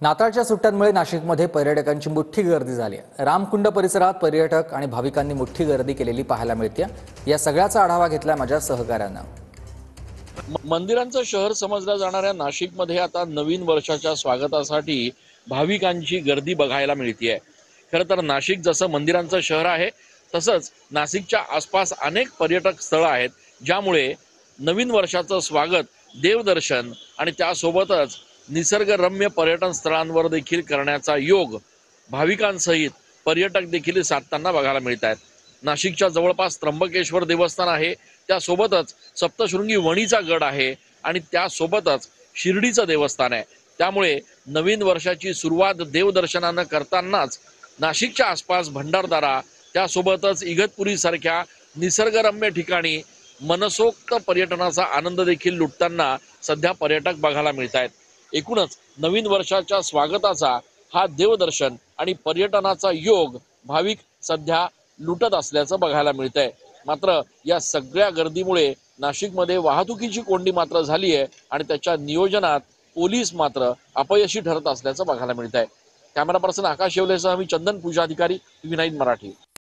नाताळच्या सुट्ट्यांमुळे नाशिकमध्ये पर्यटकांची मोठी गर्दी झाली आहे। रामकुंड परिसरात पर्यटक आणि भाविकांनी मोठी गर्दी केलेली पाहायला मिळते। या सगळ्याचा आढावा घेतला माझ्या सहकाऱ्यानं। मंदिरांचं शहर समजल्या जाणाऱ्या नाशिकमध्ये आता नवीन वर्षाच्या स्वागतासाठी भाविकांची गर्दी बघायला मिळते। खरं तर नाशिक जसं मंदिरांचं शहर आहे तसंच नाशिकच्या आसपास अनेक पर्यटक स्थळं आहेत, ज्यामुळे नवीन वर्षाचं स्वागत, देवदर्शन आणि त्यासोबतच निसर्गरम्य पर्यटन स्थळांवर देखील करण्याचा योग भाविकांसहित पर्यटक देखील साधताना बघायला मिळत आहेत। नाशिकच्या जवळपास त्र्यंबकेश्वर देवस्थान आहे, त्यासोबतच सप्तशृंगी वणीचा गड आहे आणि त्यासोबतच शिर्डीचं देवस्थान आहे। त्यामुळे नवीन वर्षाची सुरुवात देवदर्शनानं करतानाच नाशिकच्या आसपास भंडारदरा, त्यासोबतच इगतपुरीसारख्या निसर्गरम्य ठिकाणी मनसोक्त पर्यटनाचा आनंद देखील लुटताना सध्या पर्यटक बघायला मिळत आहेत। एकूणच नवीन वर्षाच्या स्वागताचा हा देवदर्शन आणि पर्यटनाचा योग भाविक सध्या लुटत असल्याचं बघायला मिळतंय। मात्र या सगळ्या गर्दीमुळे नाशिकमध्ये वाहतुकीची कोंडी मात्र झाली आहे आणि त्याच्या नियोजनात पोलीस मात्र अपयशी ठरत असल्याचं बघायला मिळतंय। कॅमेरा पर्सन आकाश येवलेसह मी चंदन पूजा अधिकारी, TV9 मराठी।